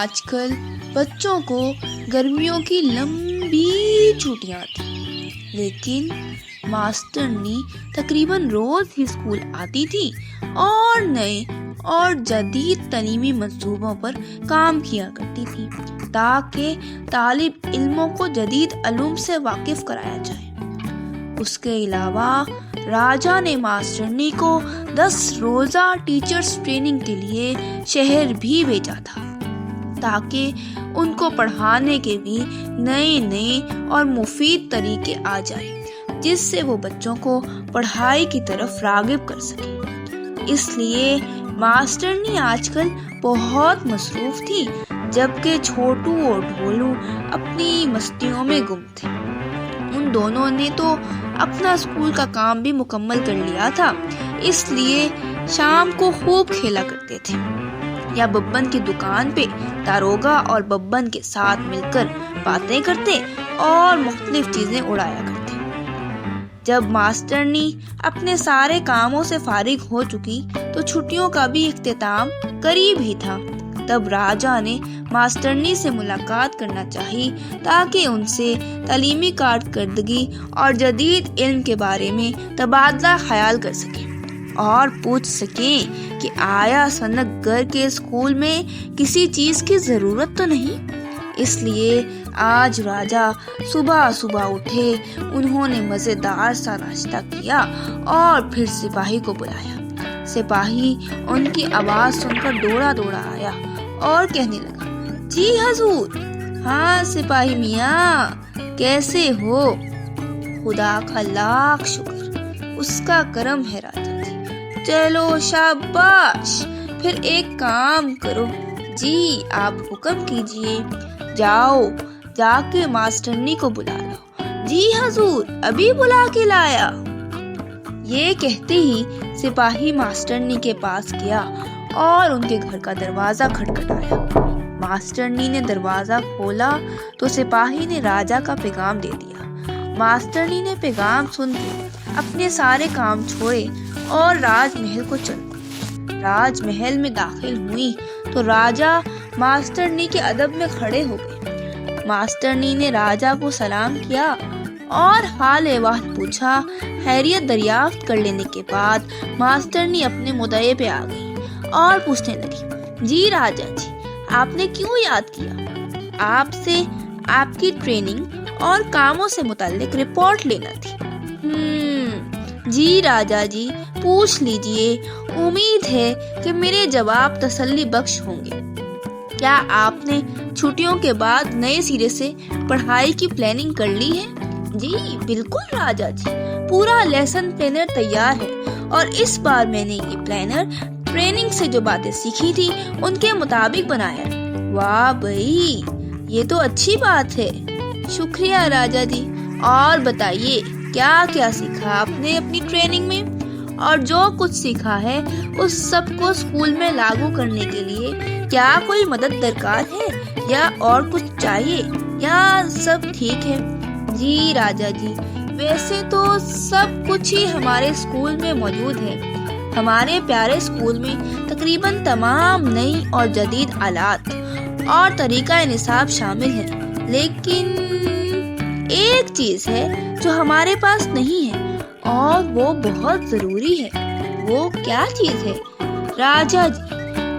آج کل بچوں کو گرمیوں کی لمبی چھٹیاں تھیں، لیکن ماسٹرنی تقریباً روز ہی اسکول آتی تھی اور نئے اور جدید تعلیمی منصوبوں پر کام کیا کرتی تھی تاکہ طالب علموں کو جدید علوم سے واقف کرایا جائے۔ اس کے علاوہ راجا نے ماسٹرنی کو 10 روزہ ٹیچرز ٹریننگ کے لیے شہر بھی بھیجا تھا تاکہ ان کو پڑھانے کے بھی نئے اور مفید طریقے آ جائیں جس سے وہ بچوں کو پڑھائی کی طرف راغب کر سکیں۔ اس لیے ماسٹرنی آج کل بہت مصروف تھی، جبکہ چھوٹو اور ڈھولو اپنی مستیوں میں گم تھے۔ ان دونوں نے تو اپنا اسکول کا کام بھی مکمل کر لیا تھا، اس لیے شام کو خوب کھیلا کرتے تھے یا ببن کی دکان پہ داروغہ اور ببن کے ساتھ مل کر باتیں کرتے اور مختلف چیزیں اڑایا کرتے۔ جب ماسٹرنی اپنے سارے کاموں سے فارغ ہو چکی تو چھٹیوں کا بھی اختتام قریب ہی تھا۔ تب راجا نے ماسٹرنی سے ملاقات کرنا چاہی تاکہ ان سے تعلیمی کارکردگی اور جدید علم کے بارے میں تبادلہ خیال کر سکیں اور پوچھ سکیں کہ آیا سنک گر کے اسکول میں کسی چیز کی ضرورت تو نہیں۔ اس لیے آج راجا صبح اٹھے، انہوں نے مزیدار سا ناشتہ کیا اور پھر سپاہی کو بلایا۔ سپاہی ان کی آواز سن کر دوڑا آیا اور کہنے لگا، جی حضور۔ ہاں سپاہی میاں، کیسے ہو؟ خدا کا لاکھ شکر، اس کا کرم ہے راجا جی۔ چلو شاباش، پھر ایک کام کرو۔ جی آپ حکم کیجئے۔ جاؤ، جا کے ماسٹرنی کو بلا لاؤ۔ جی حضور، ابھی بلا کے لایا۔ یہ کہتے ہی سپاہی ماسٹرنی کے پاس گیا اور ان کے گھر کا دروازہ کھٹکھٹایا۔ ماسٹرنی نے دروازہ کھولا تو سپاہی نے راجا کا پیغام دے دیا۔ ماسٹرنی نے پیغام سن کے اپنے سارے کام چھوڑے اور راج محل کو چل دی۔ راج محل میں داخل ہوئی تو راجا ماسٹرنی کے ادب میں کھڑے ہو گئے۔ ماسٹرنی نے راجا کو سلام کیا اور حال احوال پوچھا۔ خیریت دریافت کر لینے کے بعد ماسٹرنی اپنے مدعے پہ آ گئی اور پوچھنے لگی، جی راجا جی، آپ نے کیوں یاد کیا؟ آپ سے آپ کی ٹریننگ اور کاموں سے متعلق رپورٹ لینا تھی۔ جی راجا جی، پوچھ لیجئے، امید ہے کہ میرے جواب تسلی بخش ہوں گے۔ کیا آپ نے چھٹیوں کے بعد نئے سرے سے پڑھائی کی پلاننگ کر لی ہے؟ جی بالکل راجا جی، پورا لیسن پلانر تیار ہے اور اس بار میں نے یہ پلانر ٹریننگ سے جو باتیں سیکھی تھی ان کے مطابق بنایا ہے۔ واہ بھائی، یہ تو اچھی بات ہے۔ شکریہ راجا جی۔ اور بتائیے کیا سیکھا آپ نے اپنی ٹریننگ میں؟ اور جو کچھ سیکھا ہے اس سب کو اسکول میں لاگو کرنے کے لیے کیا کوئی مدد درکار ہے یا اور کچھ چاہیے یا سب ٹھیک ہے؟ جی راجا جی، ویسے تو سب کچھ ہی ہمارے اسکول میں موجود ہے۔ ہمارے پیارے اسکول میں تقریباً تمام نئی اور جدید آلات اور طریقہ نصاب شامل ہیں، لیکن ایک چیز ہے جو ہمارے پاس نہیں ہے اور وہ بہت ضروری ہے۔ وہ کیا چیز ہے؟ راجا جی،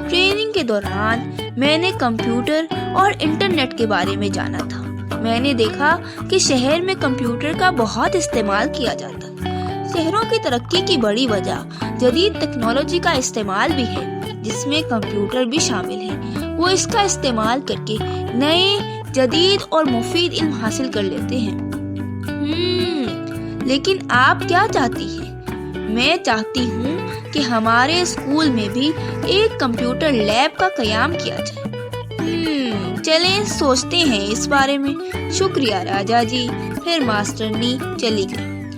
ٹریننگ کے دوران میں نے کمپیوٹر اور انٹرنیٹ کے بارے میں جانا تھا۔ میں نے دیکھا کہ شہر میں کمپیوٹر کا بہت استعمال کیا جاتا ہے۔ شہروں کی ترقی کی بڑی وجہ جدید ٹیکنالوجی کا استعمال بھی ہے، جس میں کمپیوٹر بھی شامل ہے۔ وہ اس کا استعمال کر کے نئے، جدید اور مفید علم حاصل کر لیتے ہیں۔ لیکن آپ کیا چاہتی ہیں؟ میں چاہتی ہوں کہ ہمارے اسکول میں بھی ایک کمپیوٹر لیب کا قیام کیا جائے۔ چلیں سوچتے ہیں اس بارے میں۔ شکریہ راجا جی۔ پھر ماسٹرنی چلی گئی۔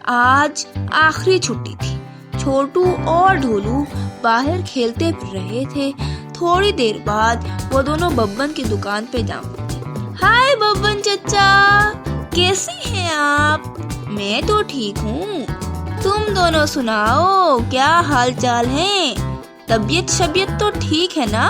آج آخری چھٹی تھی۔ چھوٹو اور ڈھولو باہر کھیلتے پھر رہے تھے۔ تھوڑی دیر بعد وہ دونوں ببن کی دکان پہ جا پہنچے۔ ہائے ببن چچا، کیسے ہیں آپ؟ میں تو ٹھیک ہوں، تم دونوں سناؤ، کیا حال چال ہیں؟ طبیعت تو ٹھیک ہے نا؟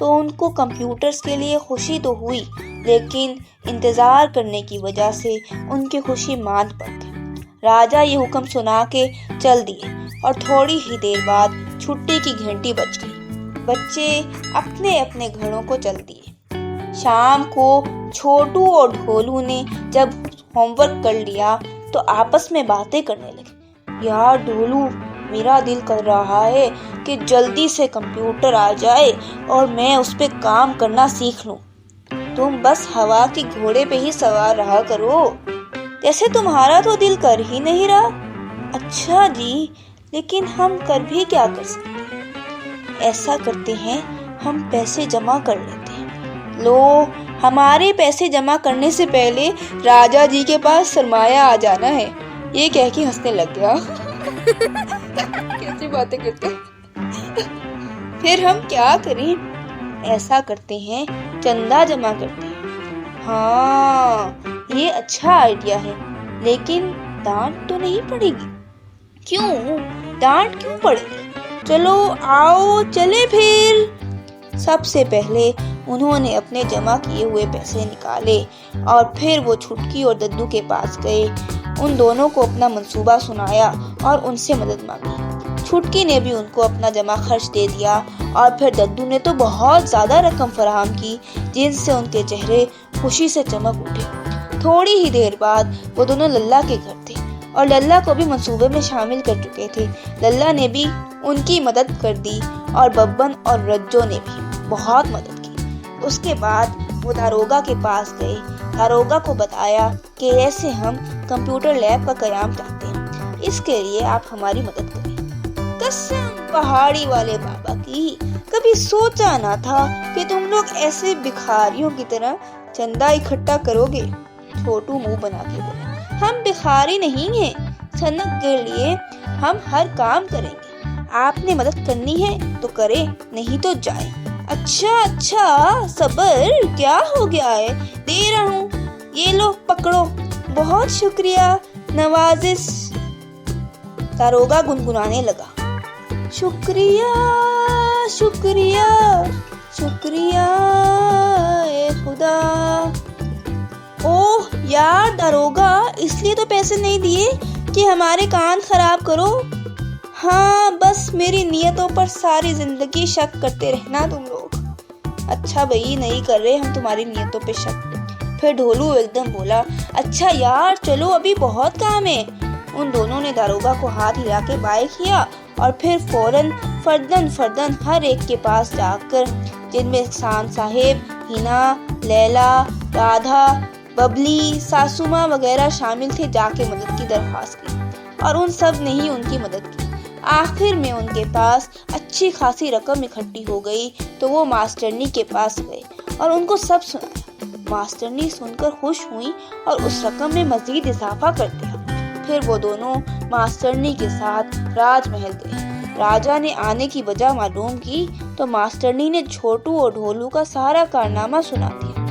تو ان کو کمپیوٹرز کے لیے خوشی تو ہوئی، لیکن انتظار کرنے کی وجہ سے ان کی خوشی ماند پڑ گئی۔ راجا یہ حکم سنا کے چل دیے اور تھوڑی ہی دیر بعد چھٹی کی گھنٹی بج گئی۔ بچے اپنے اپنے گھروں کو چل دیے۔ شام کو چھوٹو اور ڈھولو نے جب ہوم ورک کر لیا تو آپس میں باتیں کرنے لگے۔ یار ڈھولو، میرا دل کر رہا ہے کہ جلدی سے کمپیوٹر آ جائے اور میں اس پہ کام کرنا سیکھ لوں۔ تم بس ہوا کے گھوڑے پہ ہی سوار رہا کرو، جیسے تمہارا تو دل کر ہی نہیں رہا۔ اچھا جی، لیکن ہم کر بھی کیا کر سکتے ہیں؟ ایسا کرتے ہیں، ہم پیسے جمع کر لیتے ہیں۔ لو، ہمارے پیسے جمع کرنے سے پہلے راجا جی کے پاس سرمایہ آ جانا ہے۔ یہ کہہ کے ہنسنے لگ گیا۔ کیسی باتیں کرتے ہیں۔ پھر ہم کیا کریں؟ ایسا کرتے ہیں، چندہ جمع کرتے ہیں۔ ہاں، یہ اچھا آئیڈیا ہے، لیکن ڈانٹ تو نہیں پڑے گی؟ کیوں؟ ڈانٹ کیوں پڑے گی؟ چلو آؤ چلے پھر۔ سب سے پہلے انہوں نے اپنے جمع کیے ہوئے پیسے نکالے اور پھر وہ چھٹکی اور ددو کے پاس گئے۔ ان دونوں کو اپنا منصوبہ سنایا اور ان سے مدد مانگی۔ چھٹکی نے بھی ان کو اپنا جمع خرچ دے دیا اور پھر ددو نے تو بہت زیادہ رقم فراہم کی، جن سے ان کے چہرے خوشی سے چمک اٹھے۔ تھوڑی ہی دیر بعد وہ دونوں للہ کے گھر تھے اور للہ کو بھی منصوبے میں شامل کر چکے تھے۔ للہ نے بھی ان کی مدد کر دی اور ببن اور رجو نے بھی بہت مدد کی۔ اس کے بعد وہ داروغہ کے پاس گئے۔ داروغہ کو بتایا کہ ایسے ہم کمپیوٹر لیب کا قیام چاہتے ہیں، اس کے لیے آپ ہماری مدد کریں۔ قسم پہاڑی والے بابا کی، کبھی سوچا نہ تھا کہ تم لوگ ایسے بکھاریوں کی طرح چندہ اکٹھا کرو گے۔ چھوٹو منہ بنا کے بولا، ہم بکھاری نہیں ہیں، صنعت کے لیے ہم ہر کام کریں گے۔ آپ نے مدد کرنی ہے تو کریں، نہیں تو جائیں۔ اچھا صبر، کیا ہو گیا ہے؟ دے رہا ہوں، یہ لو پکڑو۔ بہت شکریہ نوازش۔ داروغہ گنگنانے لگا، شکریہ شکریہ شکریہ اے خدا۔ اوہ یار داروغہ، اس لیے تو پیسے نہیں دیے کہ ہمارے کان خراب کرو۔ ہاں، بس میری نیتوں پر ساری زندگی شک کرتے رہنا تم لوگ۔ اچھا بھائی، نہیں کر رہے ہم تمہاری نیتوں پہ شک۔ پھر ڈھولو ایک دم بولا، اچھا یار چلو، ابھی بہت کام ہے۔ ان دونوں نے داروغہ کو ہاتھ ہلا کے بائے کیا اور پھر فوراً فردن ہر ایک کے پاس جا کر، جن میں احسان صاحب، ہینا، لیلا، رادھا، ببلی، ساسو ماں وغیرہ شامل تھے، جا کے مدد کی درخواست کی اور ان سب نے ہی ان کی مدد کی۔ آخر میں ان کے پاس اچھی خاصی رقم اکٹھی ہو گئی تو وہ ماسٹرنی کے پاس گئے اور ان کو سب سنایا۔ ماسٹرنی سن کر خوش ہوئی اور اس رقم میں مزید اضافہ کر دیا۔ پھر وہ دونوں ماسٹرنی کے ساتھ راج محل گئے۔ راجا نے آنے کی وجہ معلوم کی تو ماسٹرنی نے چھوٹو اور ڈھولو کا سارا کارنامہ سنا دیا۔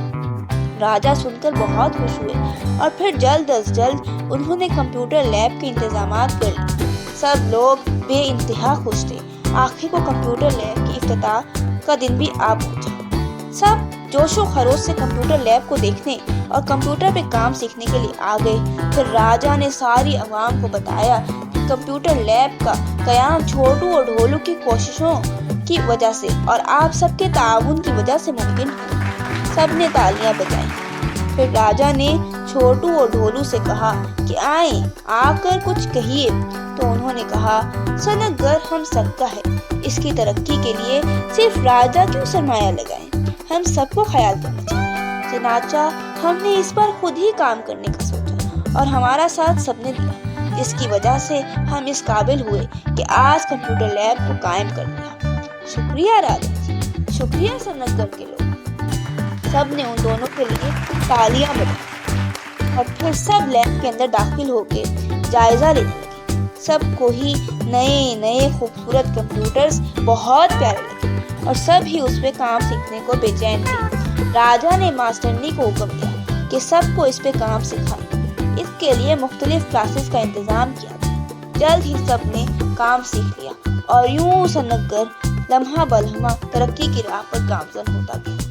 راجا سن کر بہت خوش ہوئے اور پھر جلد از جلد انہوں نے کمپیوٹر لیب کے انتظامات کر لیے۔ سب لوگ بے انتہا خوش تھے۔ آخر کو کمپیوٹر لیب کی افتتاح کا دن بھی آ پہنچا۔ سب جوش و خروش سے کمپیوٹر لیب کو دیکھنے اور کمپیوٹر پہ کام سیکھنے کے لیے آ گئے۔ پھر راجا نے ساری عوام کو بتایا کہ کمپیوٹر لیب کا قیام چھوٹو اور ڈھولو کی کوششوں کی وجہ سے اور آپ سب کے تعاون کی وجہ سے ممکن ہوا۔ سب نے تالیاں بجائیں۔ پھر راجا نے چھوٹو اور ڈھولو سے کہا کہ آئیں، آ کر کچھ کہیے۔ تو انہوں نے کہا، صنعت گھر ہم سب کا ہے، اس کی ترقی کے لیے صرف راجا کیوں سرمایہ لگائیں، ہم سب کو خیال کرنا چاہیے۔ چنانچہ ہم نے اس پر خود ہی کام کرنے کا سوچا اور ہمارا ساتھ سب نے دیا، جس کی وجہ سے ہم اس قابل ہوئے کہ آج کمپیوٹر لیب کو قائم کر دیا۔ شکریہ راجا جی، شکریہ صنعت گھر کے لوگ۔ سب نے ان دونوں کے لیے تالیاں بجائیں اور پھر سب لیب کے اندر داخل ہو کے جائزہ لینے لگے۔ سب کو ہی نئے خوبصورت کمپیوٹرز بہت پیارے لگے اور سب ہی اس پہ کام سیکھنے کو بے چین تھے۔ راجا نے ماسٹرنی کو حکم دیا کہ سب کو اس پہ کام سکھائیں۔ اس کے لیے مختلف کلاسز کا انتظام کیا گیا۔ جلد ہی سب نے کام سیکھ لیا اور یوں صنعت گھر لمحہ بلمحہ ترقی کی راہ پر گامزن ہوتا گیا۔